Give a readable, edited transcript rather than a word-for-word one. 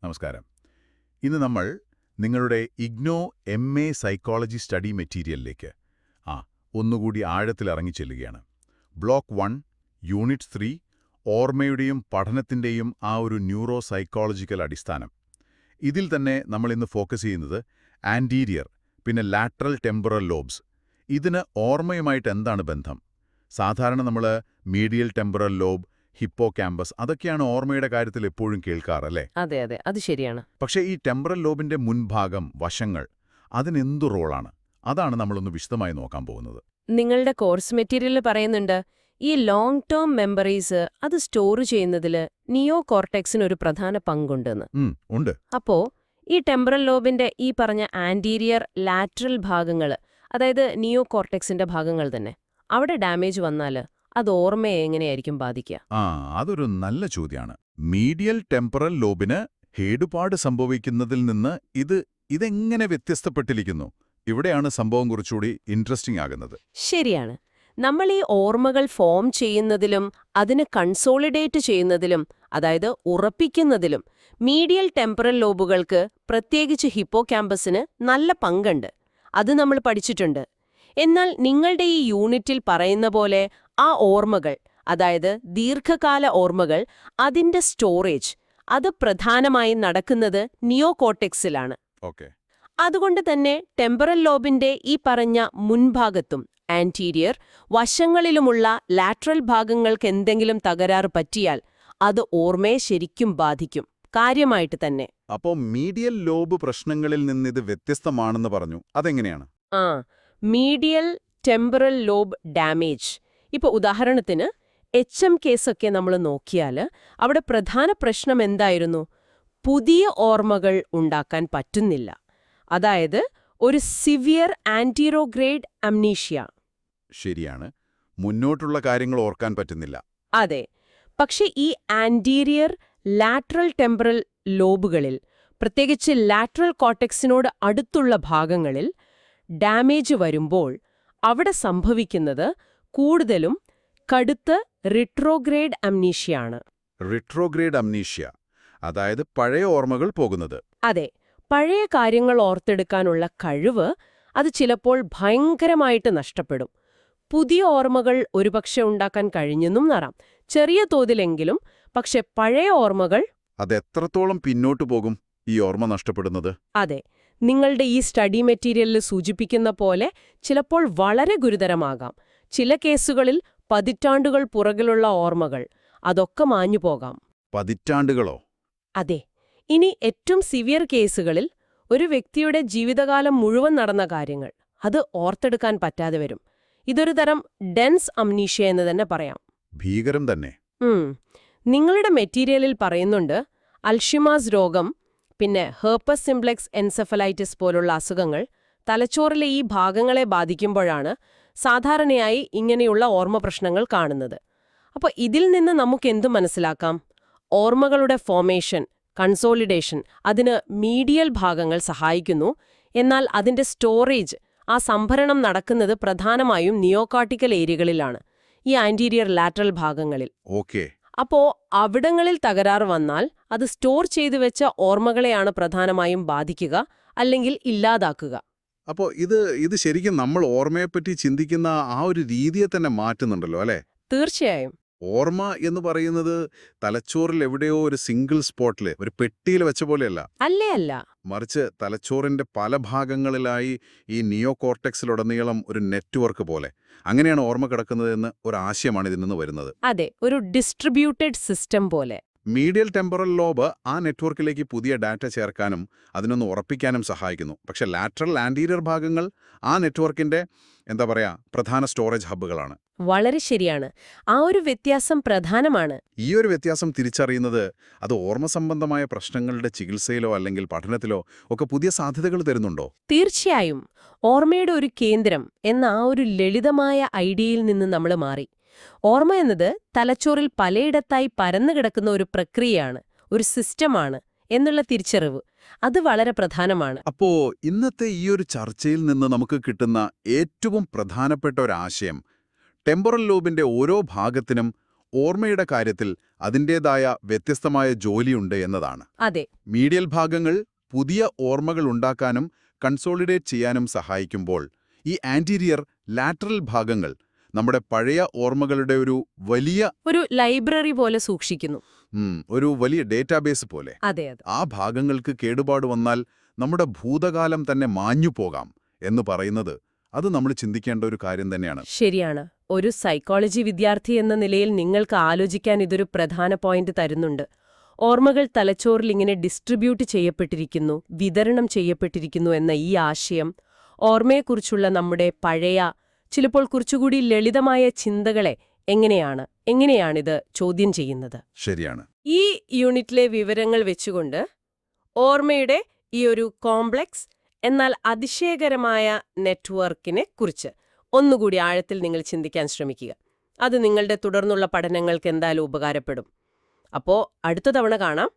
നമസ്കാരം. ഇന്ന് നമ്മൾ നിങ്ങളുടെ ഇഗ്നോ MA സൈക്കോളജി സ്റ്റഡി മെറ്റീരിയലിലേക്ക് ഒന്നുകൂടി ആഴത്തിലിറങ്ങി ചെല്ലുകയാണ്. ബ്ലോക്ക് 1, യൂണിറ്റ് 3, ഓർമ്മയുടെയും പഠനത്തിൻ്റെയും ആ ഒരു ന്യൂറോ സൈക്കോളജിക്കൽ അടിസ്ഥാനം. ഇതിൽ തന്നെ നമ്മളിന്ന് ഫോക്കസ് ചെയ്യുന്നത് ആൻറ്റീരിയർ, പിന്നെ ലാറ്ററൽ ടെമ്പറൽ ലോബ്സ്. ഇതിന് ഓർമ്മയുമായിട്ട് എന്താണ് ബന്ധം? സാധാരണ നമ്മൾ മീഡിയൽ ടെമ്പറൽ ലോബ്, ഹിപ്പോ ക്യാമ്പസ്, അതൊക്കെയാണ് ഓർമ്മയുടെ കാര്യത്തിൽ എപ്പോഴും കേൾക്കാറല്ലേ? അതെ അതെ, അത് ശരിയാണ്. പക്ഷേ ഈ ടെമ്പറൽ ലോബിന്റെ മുൻഭാഗം, വശങ്ങൾ, അതിനെന്തു റോളാണ്? അതാണ് നമ്മളൊന്ന് വിശദമായി നോക്കാൻ പോകുന്നത്. നിങ്ങളുടെ കോഴ്സ് മെറ്റീരിയലിൽ പറയുന്നുണ്ട്, ഈ ലോങ് ടേം മെമ്മറീസ് അത് സ്റ്റോർ ചെയ്യുന്നതിൽ നിയോ കോർട്ടെക്സിന് ഒരു പ്രധാന പങ്കുണ്ടെന്ന്. ഉണ്ട്. അപ്പോ ഈ ടെമ്പറൽ ലോബിന്റെ ഈ പറഞ്ഞ ആന്റീരിയർ ലാറ്ററൽ ഭാഗങ്ങൾ, അതായത് നിയോ കോർട്ടെക്സിന്റെ ഭാഗങ്ങൾ തന്നെ, അവിടെ ഡാമേജ് വന്നാൽ അത് ഓർമ്മയെ എങ്ങനെയായിരിക്കും ബാധിക്കുക? അതൊരു നല്ല ചോദ്യമാണ്. മീഡിയൽ ടെമ്പറൽ ലോബിന് കേടുപാട് സംഭവിക്കുന്നതിൽ നിന്ന് ഇതെങ്ങനെ വ്യത്യസ്തപ്പെട്ടിരിക്കുന്നു? ഇവിടെയാണ് സംഭവം കുറച്ചുകൂടി ഇൻട്രസ്റ്റിംഗ് ആകുന്നത്. ശരിയാണ്. നമ്മൾ ഈ ഓർമ്മകൾ ഫോം ചെയ്യുന്നതിലും അതിന് കൺസോളിഡേറ്റ് ചെയ്യുന്നതിലും, അതായത് ഉറപ്പിക്കുന്നതിലും മീഡിയൽ ടെമ്പറൽ ലോബുകൾക്ക്, പ്രത്യേകിച്ച് ഹിപ്പോ ക്യാമ്പസിന് നല്ല പങ്കുണ്ട്. അത് നമ്മൾ പഠിച്ചിട്ടുണ്ട്. എന്നാൽ നിങ്ങളുടെ ഈ യൂണിറ്റിൽ പറയുന്ന പോലെ ആ ഓർമ്മകൾ, അതായത് ദീർഘകാല ഓർമ്മകൾ, അതിന്റെ സ്റ്റോറേജ്, അത് പ്രധാനമായും നടക്കുന്നത് നിയോ കോർട്ടെക്സിലാണ്. അതുകൊണ്ട് തന്നെ ടെമ്പറൽ ലോബിന്റെ ഈ പറഞ്ഞ മുൻഭാഗത്തും ആന്റീരിയർ വശങ്ങളിലുമുള്ള ലാറ്ററൽ ഭാഗങ്ങൾക്ക് എന്തെങ്കിലും തകരാറ് പറ്റിയാൽ അത് ഓർമ്മയെ ശരിക്കും ബാധിക്കും, കാര്യമായിട്ട് തന്നെ. അപ്പോൾ മീഡിയൽ ലോബ് പ്രശ്നങ്ങളിൽ നിന്നിത് വ്യത്യസ്തമാണെന്ന് പറഞ്ഞു. അതെങ്ങനെയാണ്? മീഡിയൽ ടെമ്പറൽ ലോബ് ഡാമേജ്. ഇപ്പൊ ഉദാഹരണത്തിന് HM കേസൊക്കെ നമ്മൾ നോക്കിയാൽ അവിടെ പ്രധാന പ്രശ്നം എന്തായിരുന്നു? പുതിയ ഓർമ്മകൾ ഉണ്ടാക്കാൻ പറ്റുന്നില്ല. അതായത് ഒരു സിവിയർ ആന്റിറോഗ്രേഡ് അംനീഷ്യ. ശരിയാണ്, മുന്നോട്ടുള്ള കാര്യങ്ങൾ ഓർക്കാൻ പറ്റുന്നില്ല. അതെ. പക്ഷെ ഈ ആന്റീരിയർ ലാറ്ററൽ ടെമ്പറൽ ലോബുകളിൽ, പ്രത്യേകിച്ച് ലാറ്ററൽ കോർട്ടെക്സിനോട് അടുത്തുള്ള ഭാഗങ്ങളിൽ ഡാമേജ് വരുമ്പോൾ അവിടെ സംഭവിക്കുന്നത് കൂടുതലും കടുത്ത റിട്രോഗ്രേഡ് അംനീഷ്യയാണ്. റിട്രോഗ്രേഡ് അംനീഷ്യ, അതായത് പഴയ ഓർമ്മകൾ പോകുന്നത്. അതെ, പഴയ കാര്യങ്ങൾ ഓർത്തെടുക്കാനുള്ള കഴിവ് അത് ചിലപ്പോൾ ഭയങ്കരമായിട്ട് നഷ്ടപ്പെടും. പുതിയ ഓർമ്മകൾ ഒരുപക്ഷെ ഉണ്ടാക്കാൻ കഴിഞ്ഞെന്നും വരാം, ചെറിയ തോതിലെങ്കിലും. പക്ഷെ പഴയ ഓർമ്മകൾ, അതെത്രത്തോളം പിന്നോട്ടു പോകും ഈ ഓർമ്മ നഷ്ടപ്പെടുന്നത്? അതെ, നിങ്ങളുടെ ഈ സ്റ്റഡി മെറ്റീരിയലിൽ സൂചിപ്പിക്കുന്ന പോലെ ചിലപ്പോൾ വളരെ ഗുരുതരമാകാം. ചില കേസുകളിൽ പതിറ്റാണ്ടുകൾ പുറകിലുള്ള ഓർമ്മകൾ, അതൊക്കെ മാഞ്ഞുപോകാം. പതിറ്റാണ്ടുകളോ? അതെ. ഇനി ഏറ്റവും സിവിയർ കേസുകളിൽ ഒരു വ്യക്തിയുടെ ജീവിതകാലം മുഴുവൻ നടന്ന കാര്യങ്ങൾ അത് ഓർത്തെടുക്കാൻ പറ്റാതെ വരും. ഇതൊരു തരം ഡെൻസ് അംനീഷ്യ എന്ന് തന്നെ പറയാം. ഭീകരം തന്നെ. നിങ്ങളുടെ മെറ്റീരിയലിൽ പറയുന്നുണ്ട്, അൽഷിമാസ് രോഗം, പിന്നെ ഹെർപ്പസ് സിംപ്ലെക്സ് എൻസെഫലൈറ്റിസ് പോലുള്ള അസുഖങ്ങൾ തലച്ചോറിലെ ഈ ഭാഗങ്ങളെ ബാധിക്കുമ്പോഴാണ് സാധാരണയായി ഇങ്ങനെയുള്ള ഓർമ്മ പ്രശ്നങ്ങൾ കാണുന്നത്. അപ്പോൾ ഇതിൽ നിന്ന് നമുക്കെന്തു മനസ്സിലാക്കാം? ഓർമ്മകളുടെ ഫോർമേഷൻ, കൺസോളിഡേഷൻ, അതിന് മീഡിയൽ ഭാഗങ്ങൾ സഹായിക്കുന്നു. എന്നാൽ അതിന്റെ സ്റ്റോറേജ്, ആ സംഭരണം നടക്കുന്നത് പ്രധാനമായും നിയോകോർട്ടിക്കൽ ഏരിയകളിലാണ്, ഈ ആന്റീരിയർ ലാറ്ററൽ ഭാഗങ്ങളിൽ. അപ്പോ അവിടങ്ങളിൽ തകരാറ് വന്നാൽ അത് സ്റ്റോർ ചെയ്തു വെച്ച ഓർമ്മകളെയാണ് പ്രധാനമായും ബാധിക്കുക, അല്ലെങ്കിൽ ഇല്ലാതാക്കുക. അപ്പോൾ ഇത് ശരിക്കും നമ്മൾ ഓർമ്മയെപ്പറ്റി ചിന്തിക്കുന്ന ആ ഒരു രീതിയെ തന്നെ മാറ്റുന്നുണ്ടല്ലോ, അല്ലേ? തീർച്ചയായും. ഓർമ്മ എന്ന് പറയുന്നത് തലച്ചോറിൽ എവിടെയോ ഒരു സിംഗിൾ സ്പോട്ടിൽ, ഒരു പെട്ടിയിൽ വെച്ച പോലെയല്ല. അല്ല, മറിച്ച് തലച്ചോറിന്റെ പല ഭാഗങ്ങളിലായി ഈ നിയോ കോർട്ടെക്സിലുടനീളം ഒരു നെറ്റ്വർക്ക് പോലെ, അങ്ങനെയാണ് ഓർമ്മ കിടക്കുന്നതെന്ന് ഒരു ആശയമാണ് ഇതിൽ നിന്ന് വരുന്നത്. അതെ, ഒരു ഡിസ്ട്രിബ്യൂട്ടഡ് സിസ്റ്റം പോലെ. മീഡിയൽ ടെമ്പറൽ ലോബ് ആ നെറ്റ്വർക്കിലേക്ക് പുതിയ ഡാറ്റ ചേർക്കാനും അതിനൊന്ന് ഉറപ്പിക്കാനും സഹായിക്കുന്നു. പക്ഷെ ലാറ്ററൽ ആന്റീരിയർ ഭാഗങ്ങൾ ആ നെറ്റ്വർക്കിന്റെ പ്രധാന സ്റ്റോറേജ് ഹബ്ബുകളാണ്. വളരെ ശരിയാണ്. ആ ഒരു വ്യത്യാസം പ്രധാനമാണ്. ഈ ഒരു വ്യത്യാസം തിരിച്ചറിയുന്നത് അത് ഓർമ്മ സംബന്ധമായ പ്രശ്നങ്ങളുടെ ചികിത്സയിലോ അല്ലെങ്കിൽ പഠനത്തിലോ ഒക്കെ പുതിയ സാധ്യതകൾ തരുന്നുണ്ടോ? തീർച്ചയായും. ഓർമ്മയുടെ ഒരു കേന്ദ്രം എന്ന ആ ഒരു ലളിതമായ ഐഡിയയിൽ നിന്ന് നമ്മൾ മാറി. ഓർമ്മ എന്നത് തലച്ചോറിൽ പലയിടത്തായി പരന്നു കിടക്കുന്ന ഒരു പ്രക്രിയയാണ്, ഒരു സിസ്റ്റമാണ് എന്നുള്ള തിരിച്ചറിവ്, അത് വളരെ പ്രധാനമാണ്. അപ്പോ ഇന്നത്തെ ഈ ഒരു ചർച്ചയിൽ നിന്ന് നമുക്ക് കിട്ടുന്ന ഏറ്റവും പ്രധാനപ്പെട്ട ഒരാശയം, ടെമ്പറൽ ലോബിന്റെ ഓരോ ഭാഗത്തിനും ഓർമ്മയുടെ കാര്യത്തിൽ അതിൻ്റേതായ വ്യത്യസ്തമായ ജോലിയുണ്ട് എന്നതാണ്. അതെ. മീഡിയൽ ഭാഗങ്ങൾ പുതിയ ഓർമ്മകൾ ഉണ്ടാക്കാനും കൺസോളിഡേറ്റ് ചെയ്യാനും സഹായിക്കുമ്പോൾ ഈ ആന്റീരിയർ ലാറ്ററൽ ഭാഗങ്ങൾ നമ്മുടെ പഴയ ഓർമ്മകളുടെ ഒരു ലൈബ്രറി പോലെ സൂക്ഷിക്കുന്നു. ഒരു വലിയ ഡേറ്റാബേസ് പോലെ. അതെ. ആ ഭാഗങ്ങൾക്ക് കേടുപാട് വന്നാൽ നമ്മുടെ ഭൂതകാലം തന്നെ മാഞ്ഞു പോകാം എന്ന് പറയുന്നത് അത് നമ്മൾ ചിന്തിക്കേണ്ട ഒരു കാര്യം തന്നെയാണ്. ശരിയാണ്. ഒരു സൈക്കോളജി വിദ്യാർത്ഥി എന്ന നിലയിൽ നിങ്ങൾക്ക് ആലോചിക്കാൻ ഇതൊരു പ്രധാന പോയിന്റ് തരുന്നുണ്ട്. ഓർമ്മകൾ തലച്ചോറിൽ ഇങ്ങനെ ഡിസ്ട്രിബ്യൂട്ട് ചെയ്യപ്പെട്ടിരിക്കുന്നു, വിതരണം ചെയ്യപ്പെട്ടിരിക്കുന്നു എന്ന ഈ ആശയം ഓർമ്മയെക്കുറിച്ചുള്ള നമ്മുടെ പഴയ, ചിലപ്പോൾ കുറച്ചുകൂടി ലളിതമായ ചിന്തകളെ എങ്ങനെയാണിത് ചോദ്യം ചെയ്യുന്നത്? ശരിയാണ്. ഈ യൂണിറ്റിലെ വിവരങ്ങൾ വെച്ചുകൊണ്ട് ഓർമ്മയുടെ ഈ ഒരു കോംപ്ലക്സ് എന്നാൽ അതിശയകരമായ നെറ്റ്വർക്കിനെ കുറിച്ച് ഒന്നുകൂടി ആഴത്തിൽ നിങ്ങൾ ചിന്തിക്കാൻ ശ്രമിക്കുക. അത് നിങ്ങളുടെ തുടർന്നുള്ള പഠനങ്ങൾക്ക് എന്തായാലും ഉപകാരപ്പെടും. അപ്പോൾ അടുത്ത തവണ കാണാം.